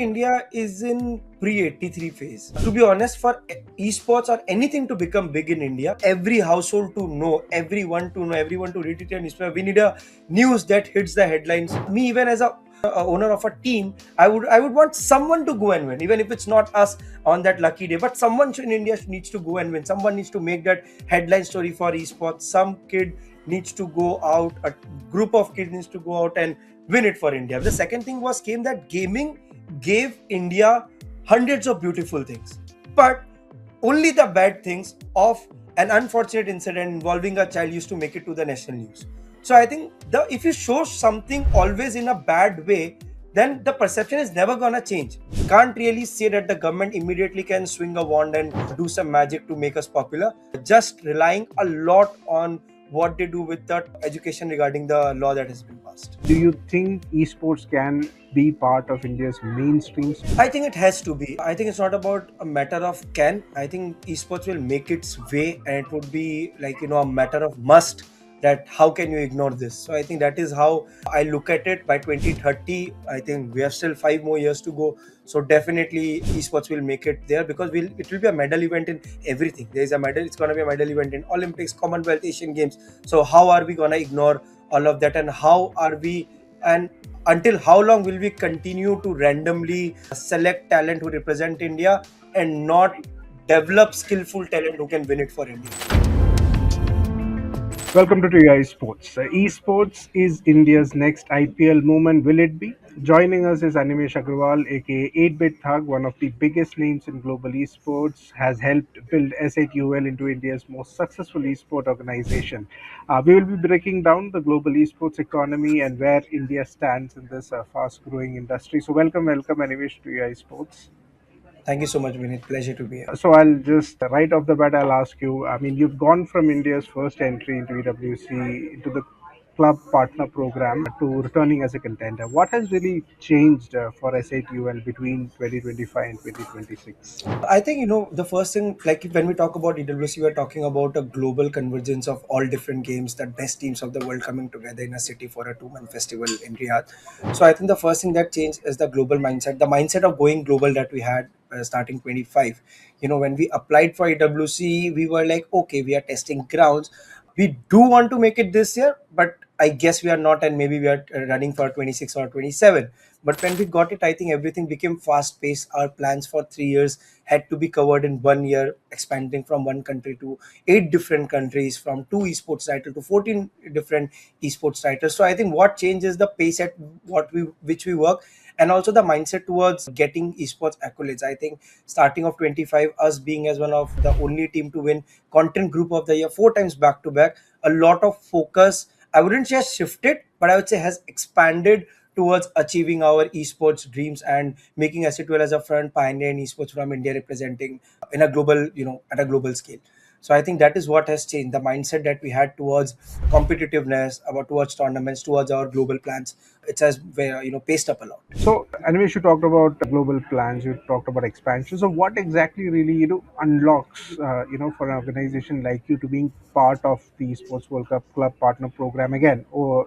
India is in pre-83 phase. To be honest, for esports or anything to become big in India, every household to know, everyone to read it in newspaper, we need a news that hits the headlines. Me, even as a owner of a team, I would want someone to go and win, even if it's not us on that lucky day. But someone in India needs to go and win. Someone needs to make that headline story for esports. Some kid needs to go out. A group of kids needs to go out and win it for India. The second thing came that gaming gave India hundreds of beautiful things, but only the bad things of an unfortunate incident involving a child used to make it to the national news. So I think if you show something always in a bad way, then the perception is never gonna change. Can't really say that the government immediately can swing a wand and do some magic to make us popular. Just relying a lot on what they do with the education regarding the law that has been passed. Do you think esports can be part of India's mainstream? I think it has to be. I think it's not about a matter of can. I think esports will make its way, and it would be like a matter of must. That how can you ignore this? So I think that is how I look at it. By 2030, I think we have still 5 more years to go. So definitely esports will make it there because it will be a medal event in everything. There is a medal. It's gonna be a medal event in Olympics, Commonwealth, Asian Games. So how are we gonna ignore all of that? And how are we? And until how long will we continue to randomly select talent who represent India and not develop skillful talent who can win it for India? Welcome to TI Sports. Esports is India's next IPL moment. Will it be? Joining us is Animesh Agarwal, aka 8-Bit Thug, one of the biggest names in global esports, has helped build S8UL into India's most successful esport organization. We will be breaking down the global esports economy and where India stands in this fast-growing industry. So, welcome, Animesh to TI Sports. Thank you so much, Vinit. Pleasure to be here. So I'll just right off the bat, I'll ask you. I mean, you've gone from India's first entry into EWC into the club partner program to returning as a contender. What has really changed for S8UL between 2025 and 2026? I think the first thing, like when we talk about EWC, we're talking about a global convergence of all different games, the best teams of the world coming together in a city for a 2 month festival in Riyadh. So I think the first thing that changed is the global mindset, the mindset of going global that we had starting 25. When we applied for EWC, we were like, okay, we are testing grounds. We do want to make it this year, but I guess we are not, and maybe we are running for 26 or 27. But when we got it, I think everything became fast paced. Our plans for 3 years had to be covered in 1 year, expanding from one country to 8 different countries, from two esports titles to 14 different esports titles. So I think what changes the pace at which we work, and also the mindset towards getting esports accolades. I think starting of 25, us being as one of the only team to win content group of the year 4 times back to back, a lot of focus, I wouldn't say has shifted, but I would say has expanded towards achieving our esports dreams and making S8UL as a front pioneer in esports from India, representing in a global, at a global scale. So I think that is what has changed the mindset that we had towards competitiveness, about towards tournaments, towards our global plans. It has paced up a lot. So, anyways, you talked about global plans, you talked about expansion. So, what exactly really unlocks for an organization like you to being part of the Sports World Cup Club Partner Program again, or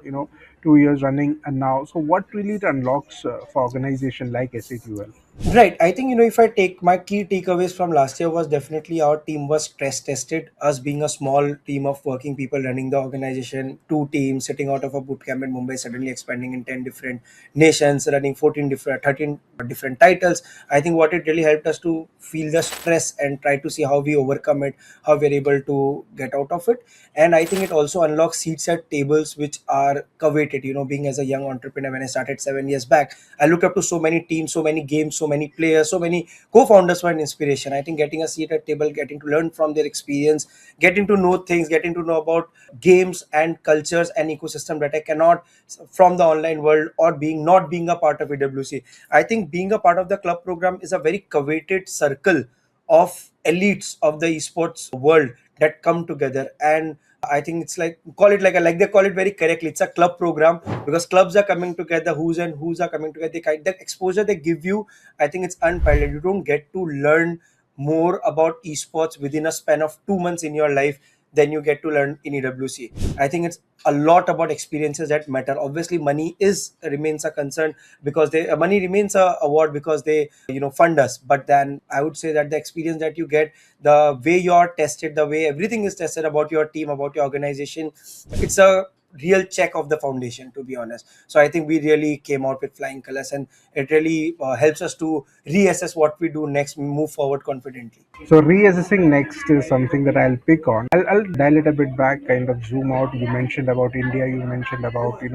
2 years running and now. So, what really it unlocks for organization like SAQL? Right. I think, if I take my key takeaways from last year was definitely our team was stress tested. Us being a small team of working people running the organization, two teams sitting out of a boot camp in Mumbai, suddenly expanding in 10 different nations, running 13 different titles. I think what it really helped us to feel the stress and try to see how we overcome it, how we're able to get out of it. And I think it also unlocks seats at tables which are coveted. Being as a young entrepreneur, when I started 7 years back, I looked up to so many teams, so many games, so many players, so many co-founders were an inspiration. I think getting a seat at table, getting to learn from their experience, getting to know things, getting to know about games and cultures and ecosystem that I cannot from the online world, or not being a part of EWC. I think being a part of the club program is a very coveted circle of elites of the esports world that come together. And I think it's like call it like they call it very correctly. It's a club program because clubs are coming together. Who's are coming together. The exposure they give you, I think it's unparalleled. You don't get to learn more about esports within a span of 2 months in your life than you get to learn in EWC. I think it's a lot about experiences that matter. Obviously, money is remains a concern because they money remains a award because they fund us. But then I would say that the experience that you get, the way you're tested, the way everything is tested about your team, about your organization, it's a real check of the foundation, to be honest. So I think we really came out with flying colors, and it really helps us to reassess what we do next, move forward confidently. So reassessing next is something that I'll pick on. I'll dial it a bit back, kind of zoom out. You mentioned about India. You mentioned about the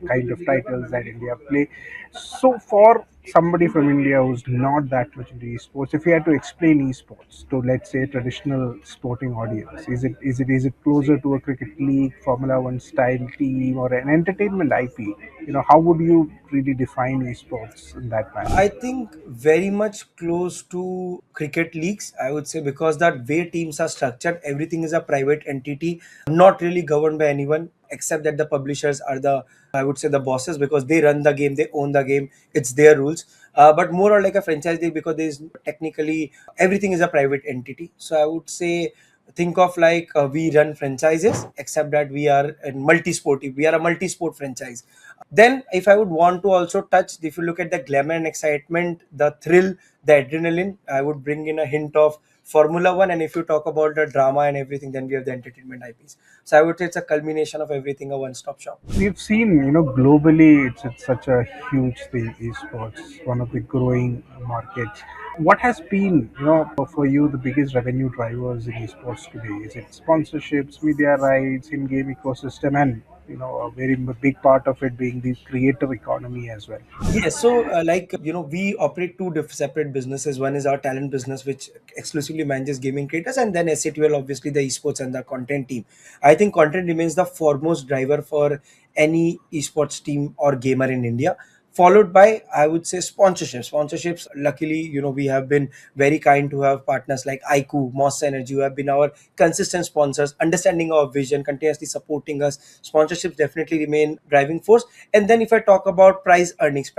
kind of titles that India play. So for somebody from India who's not that much into esports, if you had to explain esports to, let's say, traditional sporting audience, is it closer to a cricket league, Formula One style team, or an entertainment IP? How would you really define esports in that I manner? think very much close to cricket leagues, I would say, because that way teams are structured, everything is a private entity, not really governed by anyone, except that the publishers are the, I would say, the bosses, because they run the game, they own the game, it's their rules. But more or like a franchise league, because there's technically everything is a private entity. So I would say, think of like we run franchises, except that we are in multi-sport. We are a multi-sport franchise. Then, if I would want to also touch, if you look at the glamour and excitement, the thrill, the adrenaline, I would bring in a hint of Formula One. And if you talk about the drama and everything, then we have the entertainment IPs. So I would say it's a culmination of everything, a one-stop shop. We've seen, globally, it's such a huge thing. Esports, one of the growing markets. What has been, for you, the biggest revenue drivers in esports today? Is it sponsorships, media rights, in-game ecosystem, and a very big part of it being the creator economy as well? Yes, so we operate two separate businesses. One is our talent business, which exclusively manages gaming creators, and then S8UL, obviously the esports and the content team. I think content remains the foremost driver for any esports team or gamer in India, followed by, I would say, sponsorships. Sponsorships, luckily, we have been very kind to have partners like IQ, Moss Energy, who have been our consistent sponsors, understanding our vision, continuously supporting us. Sponsorships definitely remain driving force. And then if I talk about prize earnings,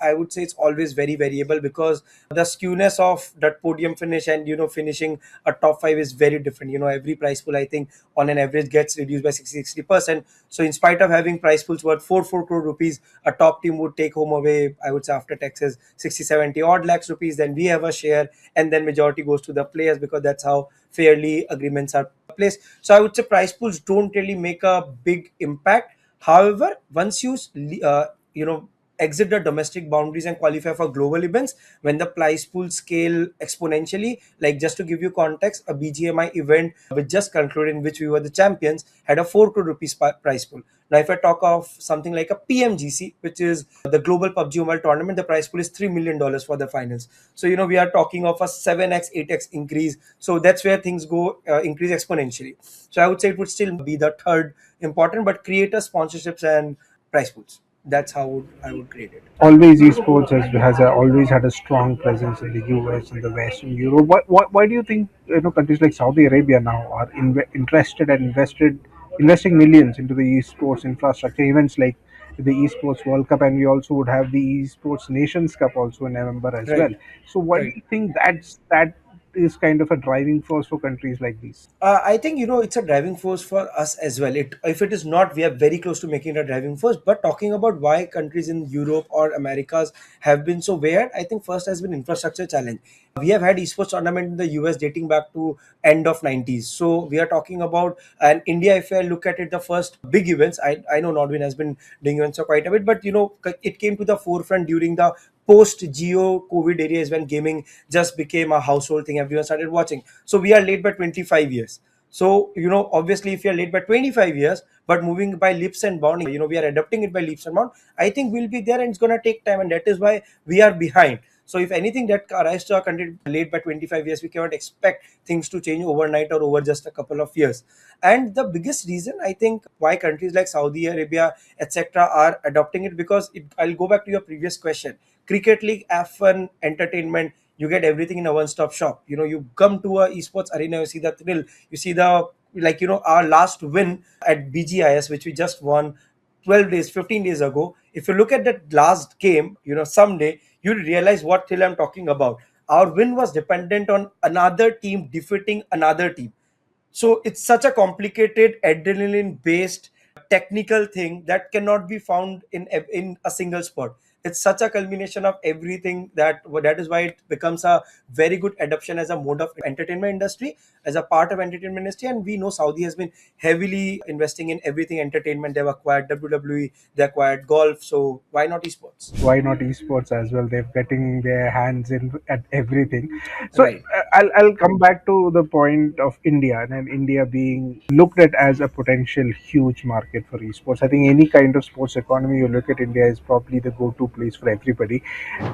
I would say it's always very variable, because the skewness of that podium finish and finishing a top five is very different. Every prize pool, I think, on an average gets reduced by 60%. So in spite of having prize pools worth 4 crore rupees, a top team would take home away, I would say, after taxes, 60 70 odd lakhs rupees. Then we have a share, and then majority goes to the players, because that's how fairly agreements are placed. So I would say prize pools don't really make a big impact. However, once you you know exit the domestic boundaries and qualify for global events, when the prize pool scale exponentially, like just to give you context, a BGMI event which just concluded, in which we were the champions, had a 4 crore rupees prize pool. Now, if I talk of something like a PMGC, which is the global PUBG Mobile tournament, the prize pool is $3 million for the finals. So we are talking of a 7x 8x increase. So that's where things go increase exponentially. So I would say it would still be the third important, but creator sponsorships and prize pools, that's how I would grade it. Always esports always had a strong presence in the US and the West and Europe. Why do you think countries like Saudi Arabia now are interested and investing millions into the esports infrastructure, events like the esports World Cup, and we also would have the esports Nations Cup also in November as Right. well. So why do Right. you think that is kind of a driving force for countries like these? I think it's a driving force for us as well. If it is not, we are very close to making it a driving force. But talking about why countries in Europe or Americas have been so weird, I think first has been infrastructure challenge. We have had esports tournament in the US dating back to end of 90s. So we are talking about, and India, if I look at it, the first big events. I know Nordwin has been doing events for quite a bit, but it came to the forefront during the post Geo COVID areas, when gaming just became a household thing. Everyone started watching. So we are late by 25 years. So obviously, if you're late by 25 years but moving by leaps and bounds, we are adapting it by leaps and bounds. I think we'll be there, and it's going to take time, and that is why we are behind. So if anything that arrives to our country late by 25 years, we cannot expect things to change overnight or over just a couple of years. And the biggest reason, I think, why countries like Saudi Arabia, etc., are adopting it, because I'll go back to your previous question. Cricket league, F1, entertainment, you get everything in a one-stop shop. You come to a esports arena, you see the thrill, you see the, our last win at BGIS, which we just won 12 days 15 days ago. If you look at that last game, someday you'll realize what thrill I'm talking about. Our win was dependent on another team defeating another team. So it's such a complicated adrenaline based technical thing that cannot be found in a single sport. It's such a culmination of everything that is why it becomes a very good adoption as a mode of entertainment industry, as a part of entertainment industry. And we know Saudi has been heavily investing in everything entertainment. They've acquired WWE, they acquired golf, so why not esports? Why not esports as well? They're getting their hands in at everything. So Right. I'll come back to the point of India, and India being looked at as a potential huge market for esports. I think any kind of sports economy you look at, India is probably the go-to place for everybody.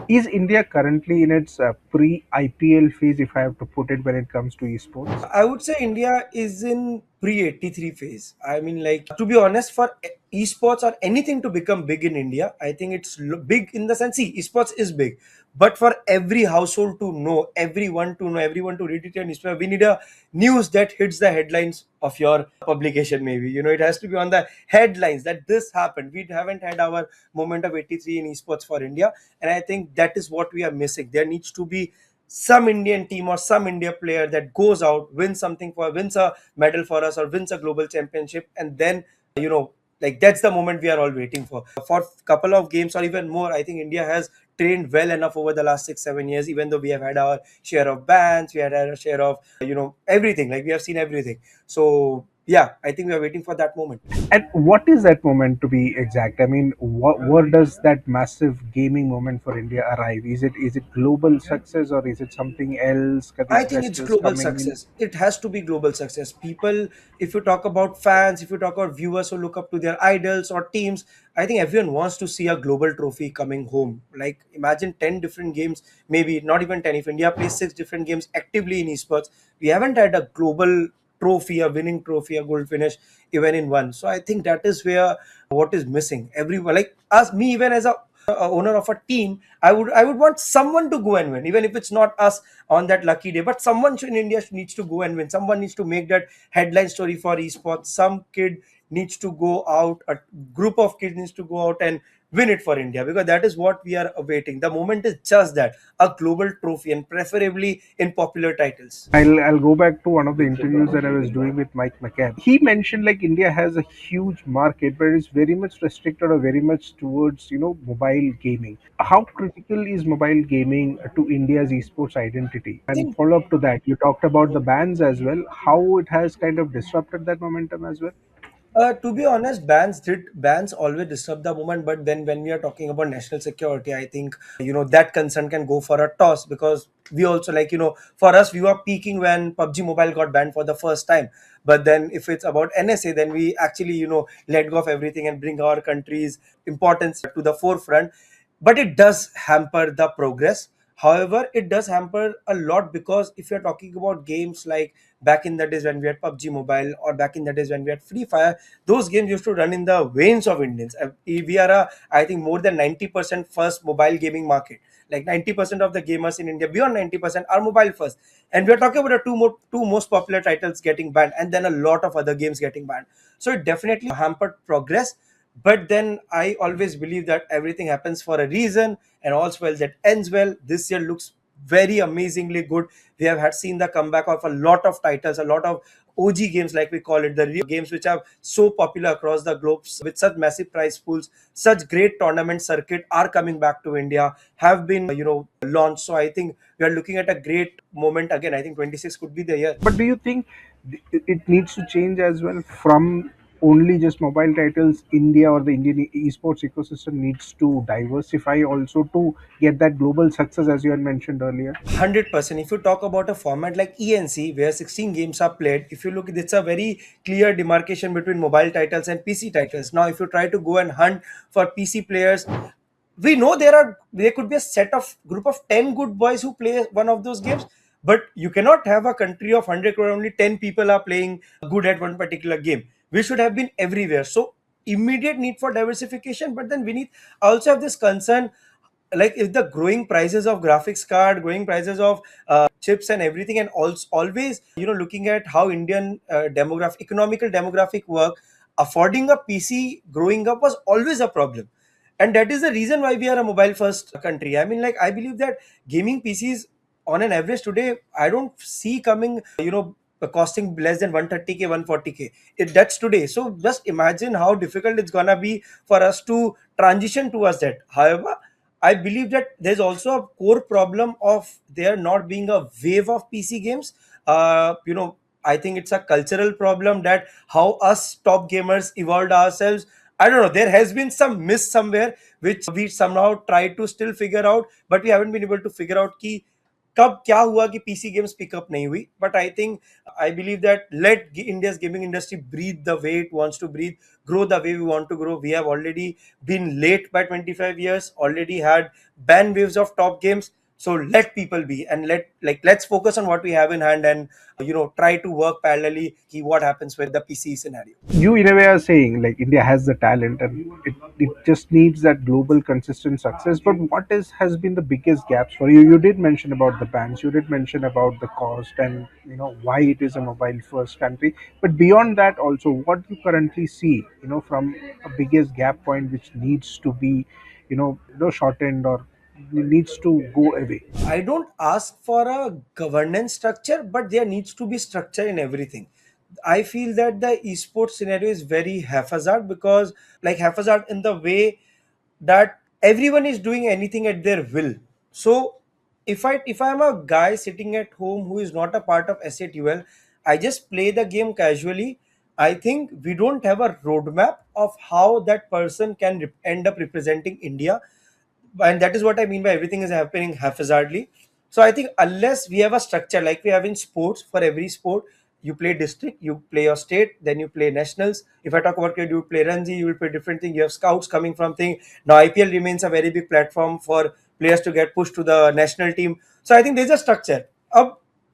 Is India currently in its pre-IPL phase, if I have to put it, when it comes to esports? I would say India is in pre 83 phase. I mean, like, to be honest, for esports or anything to become big in India, I think it's big in the sense, see, esports is big. But for every household to know, everyone to know, everyone to read it in newspaper, we need a news that hits the headlines of your publication, maybe. It has to be on the headlines that this happened. We haven't had our moment of 83 in esports for India. And I think that is what we are missing. There needs to be some Indian team or some India player that goes out, wins a medal for us or wins a global championship, and then like that's the moment we are all waiting for. For couple of games or even more, I think India has trained well enough over the last 6 7 years. Even though we have had our share of bans, we had our share of everything. Like we have seen everything. So yeah, I think we are waiting for that moment. And what is that moment to be exact? I mean, where does that massive gaming moment for India arrive? Is it global success, or is it something else? Are the I think it's investors global coming in? success. It has to be global success. People, if you talk about fans, if you talk about viewers who look up to their idols or teams, I think everyone wants to see a global trophy coming home. Like imagine 10 different games, maybe not even 10. If India plays 6 different games actively in esports, we haven't had a global trophy, a winning trophy, a gold finish, even in one. So I think that is where what is missing. Everyone, like us, me, even as a owner of a team, I would want someone to go and win, even if it's not us on that lucky day. But someone in India needs to go and win. Someone needs to make that headline story for esports. Some kid needs to go out. A group of kids needs to go out and win it for India, because that is what we are awaiting. The moment is just that, a global trophy, and preferably in popular titles. I'll go back to one of the interviews that I was doing with Mike McCann. He mentioned like India has a huge market, but it's very much restricted or very much towards mobile gaming. How critical is mobile gaming to India's esports identity? I And think follow up to that, you talked about the bans as well. How it has kind of disrupted that momentum as well. To be honest, bans always disturb the moment, but then when we are talking about national security, I think that concern can go for a toss, because we also, like, for us, we were peaking when PUBG Mobile got banned for the first time. But then if it's about NSA, then we actually let go of everything and bring our country's importance to the forefront. But it does hamper the progress. However, it does hamper a lot, because if you're talking about games like back in the days when we had PUBG Mobile, or back in the days when we had Free Fire, those games used to run in the veins of Indians. We are I think more than 90% first mobile gaming market. Like 90% of the gamers in India, beyond 90%, are mobile first. And we are talking about the two most popular titles getting banned, and then a lot of other games getting banned. So it definitely hampered progress. But then I always believe that everything happens for a reason, and all's well that ends well. This year looks very amazingly good. We have had seen the comeback of a lot of titles, a lot of OG games, like we call it, the real games which are so popular across the globe with such massive prize pools. Such great tournament circuit are coming back to India, have been launched. So I think we are looking at a great moment again. I think 26 could be the year. But do you think it needs to change as well from only just mobile titles? India or the Indian esports ecosystem needs to diversify also to get that global success, as you had mentioned earlier. 100%. If you talk about a format like ENC, where 16 games are played, if you look, it's a very clear demarcation between mobile titles and PC titles. Now, if you try to go and hunt for PC players, we know there could be a set of group of 10 good boys who play one of those games, but you cannot have a country of 100 crore, only 10 people are playing good at one particular game. We should have been everywhere. So immediate need for diversification, but then we need also have this concern, like if the growing prices of graphics card, growing prices of chips and everything, and also always looking at how Indian economical demographic work, affording a PC growing up was always a problem. And that is the reason why we are a mobile first country. I mean, like, I believe that gaming PCs on an average today, I don't see coming costing less than 130k, 140k. That's today. So just imagine how difficult it's gonna be for us to transition towards that. However, I believe that there's also a core problem of there not being a wave of PC games. I think it's a cultural problem that how us top gamers evolved ourselves. I don't know. There has been some miss somewhere which we somehow try to still figure out, but we haven't been able to figure out कि कब क्या हुआ कि PC games pickup नहीं हुई. But I think I believe that let India's gaming industry breathe the way it wants to breathe, grow the way we want to grow. We have already been late by 25 years, already had ban waves of top games. So let people be, and let's focus on what we have in hand, and try to work parallelly. What happens with the PC scenario? You in a way are saying like India has the talent and it just needs that global consistent success. But what is has been the biggest gaps for you? You did mention about the bans, you did mention about the cost and why it is a mobile first country. But beyond that also, what you currently see, from a biggest gap point which needs to be, shortened or needs to go away. I don't ask for a governance structure, but there needs to be structure in everything. I feel that the esports scenario is very haphazard, because like haphazard in the way that everyone is doing anything at their will. So if I'm a guy sitting at home who is not a part of S8UL, I just play the game casually. I think we don't have a roadmap of how that person can end up representing India, and that is what I mean by everything is happening haphazardly. So I think unless we have a structure like we have in sports, for every sport you play district, you play your state, then you play nationals. If I talk about cricket, you play Ranji, you will play different thing. You have scouts coming from thing. Now IPL remains a very big platform for players to get pushed to the national team. So I think there's a structure.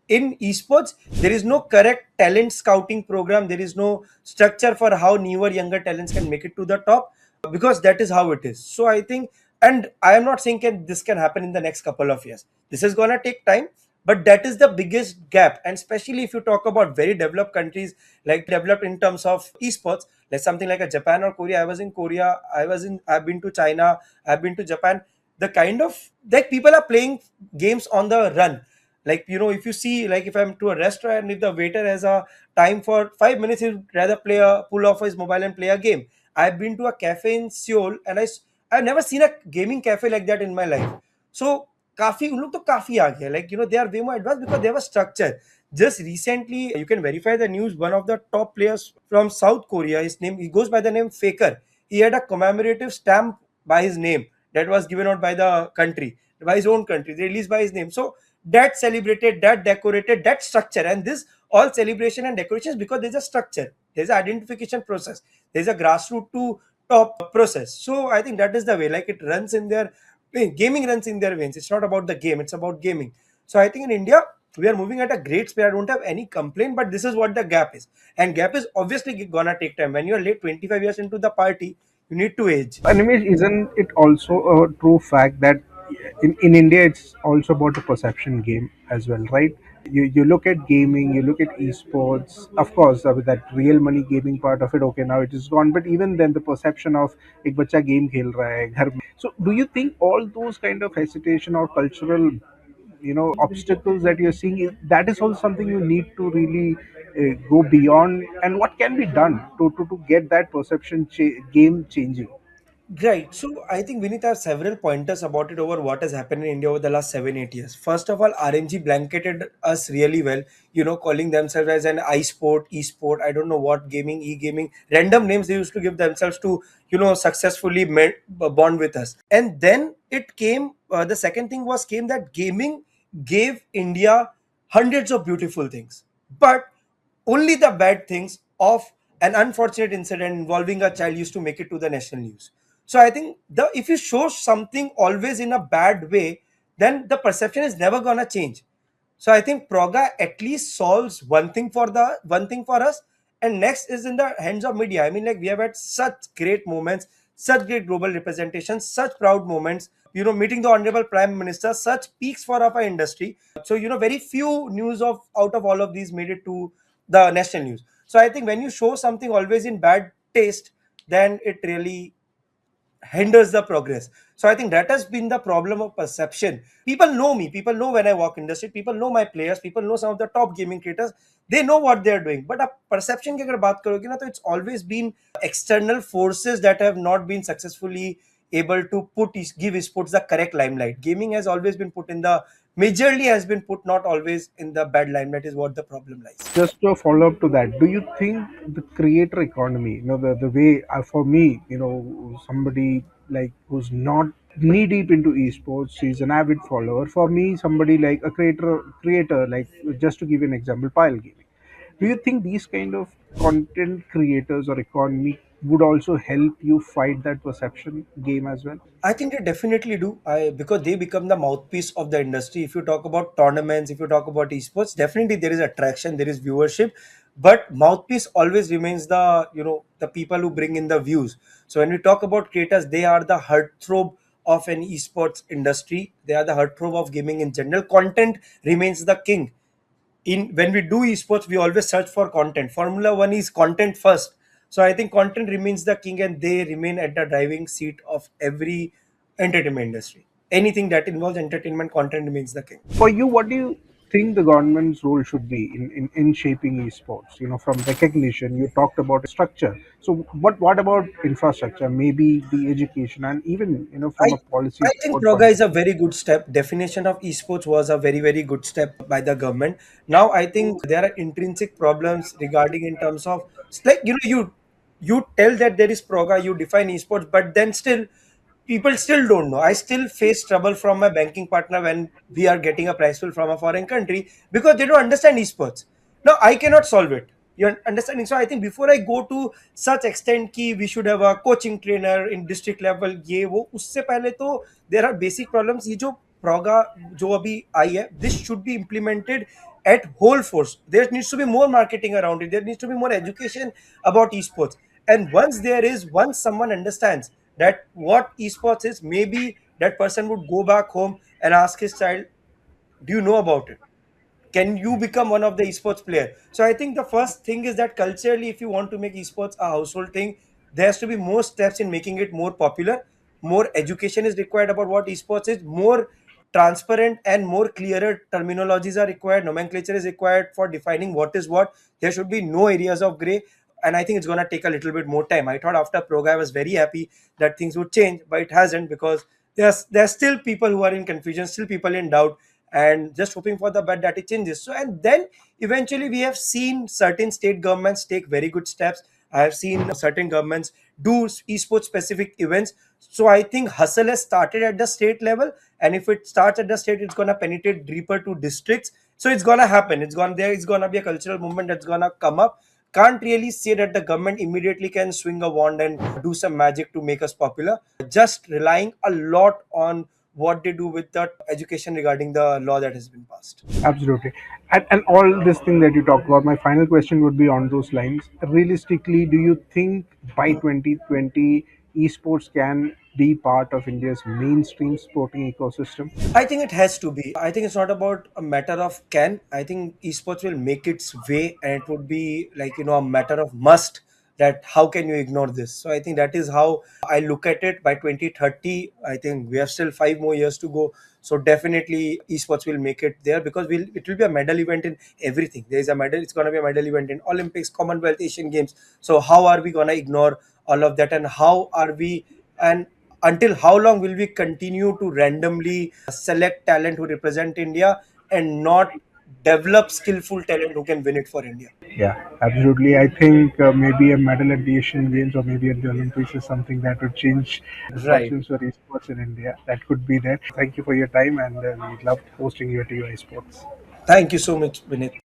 In esports, there is no correct talent scouting program. There is no structure for how newer younger talents can make it to the top, because that is how it is. So I think, and I am not saying this can happen in the next couple of years. This is gonna take time, but that is the biggest gap. And especially if you talk about very developed countries, like developed in terms of esports, like something like a Japan or Korea. I was in Korea. I've been to China. I've been to Japan. The kind of like people are playing games on the run. Like if you see, like if I'm to a restaurant and if the waiter has a time for 5 minutes, he'd rather pull off his mobile and play a game. I've been to a cafe in Seoul, and I've never seen a gaming cafe like that in my life. So काफी उन लोग तो काफी आ गया, like they are way more advanced because they have a structure. Just recently, you can verify the news. One of the top players from South Korea, he goes by the name Faker. He had a commemorative stamp by his name that was given out by the country, by his own country. They released by his name. So that celebrated, that decorated, that structure, and this all celebration and decorations because there's a structure, there's an identification process, there's a grassroots to top process. So I think that is the way, like it runs in their gaming runs in their veins. It's not about the game, it's about gaming. So I think in India we are moving at a great speed. I don't have any complaint, but this is what the gap is, and gap is obviously gonna take time. When you're late 25 years into the party, you need to age. Animesh, isn't it also a true fact that in India it's also about a perception game as well, right? You look at gaming, you look at esports, of course, with that real money gaming part of it, okay, now it is gone, but even then the perception of एक बच्चा game खेल रहा है घर में. So do you think all those kind of hesitation or cultural obstacles that you're seeing that is also something you need to really go beyond, and what can be done to get that perception game changing? Right. So I think we need to have several pointers about it over what has happened in India over the last 7, 8 years. First of all, RMG blanketed us really well, calling themselves as an iSport, eSport, I don't know what, gaming, e-gaming, random names they used to give themselves to, successfully bond with us. And then it came, the second thing was came that gaming gave India hundreds of beautiful things. But only the bad things of an unfortunate incident involving a child used to make it to the national news. So I think the if you show something always in a bad way, then the perception is never gonna change. So I think Proga at least solves one thing for us, and next is in the hands of media. I mean, like we have had such great moments, such great global representation, such proud moments. Meeting the honorable prime minister, such peaks for our industry. So very few news of out of all of these made it to the national news. So I think when you show something always in bad taste, then it really hinders the progress. So I think that has been the problem of perception. People know me, people know when I walk industry, people know my players, people know some of the top gaming creators, they know what they are doing. But a perception की अगर बात करोगे ना, तो it's always been external forces that have not been successfully able to give esports the correct limelight. Gaming has always been put in the majorly has been put not always in the bad limelight is what the problem lies. Just to follow up to that, do you think the creator economy, the way, for me, somebody like who's not knee deep into esports, he's an avid follower. For me, somebody like a creator, like, just to give you an example, pile gaming. Do you think these kind of content creators or economy would also help you fight that perception game as well? I think they definitely do. Because they become the mouthpiece of the industry. If you talk about tournaments, if you talk about esports, definitely there is attraction, there is viewership, but mouthpiece always remains the people who bring in the views. So when we talk about creators, they are the heartthrob of an esports industry. They are the heartthrob of gaming in general. Content remains the king. In when we do esports, we always search for content. Formula 1 is content first. So I think content remains the king, and they remain at the driving seat of every entertainment industry. Anything that involves entertainment, content remains the king. For you, what do you think the government's role should be in shaping esports? From recognition, you talked about structure. So what about infrastructure, maybe the education, and even I from a policy I think support Proga point is of a view? very good step. Definition of esports was a very, very good step by the government. Now I think there are intrinsic problems regarding in terms of it's like you tell that there is Proga, you define esports, but then still people still don't know. I still face trouble from my banking partner when we are getting a prize pool from a foreign country because they don't understand esports. Now I cannot solve it. You're understanding? So I think before I go to such extent कि we should have a coaching trainer in district level, ये वो उससे पहले तो there are basic problems. ये जो प्रोगा जो अभी आई है, this should be implemented at whole force. There needs to be more marketing around it. There needs to be more education about esports. And once someone understands that what esports is, maybe that person would go back home and ask his child, do you know about it? Can you become one of the esports player? So I think the first thing is that culturally, if you want to make esports a household thing, there has to be more steps in making it more popular. More education is required about what esports is. More transparent and more clearer terminologies are required. Nomenclature is required for defining what is what. There should be no areas of gray. And I think it's going to take a little bit more time. I thought after Proga I was very happy that things would change, but it hasn't, because there's still people who are in confusion, still people in doubt, and just hoping for the best that it changes. So, and then eventually we have seen certain state governments take very good steps. I have seen certain governments do esports specific events. So I think hustle has started at the state level, and if it starts at the state, it's gonna penetrate deeper to districts. So it's gonna happen. It's gonna be a cultural movement that's gonna come up. Can't really say that the government immediately can swing a wand and do some magic to make us popular. Just relying a lot on what they do with the education regarding the law that has been passed. Absolutely. And all this thing that you talked about, my final question would be on those lines. Realistically, do you think by 2020 esports can be part of India's mainstream sporting ecosystem? I think it has to be. I think it's not about a matter of can. I think esports will make its way, and it would be like, a matter of must, that how can you ignore this? So I think that is how I look at it. By 2030, I think we have still 5 more years to go. So definitely esports will make it there, because it will be a medal event in everything. There is a medal, it's gonna be a medal event in Olympics, Commonwealth, Asian Games. So how are we gonna ignore all of that, and how are we, and until how long will we continue to randomly select talent who represent India and not develop skillful talent who can win it for India? Yeah, absolutely. I think maybe a medal at the Asian Games or maybe at the Olympics is something that would change the Right. fortunes for esports in India. That could be there. Thank you for your time, and we loved hosting you at UI Sports. Thank you so much, Vinith.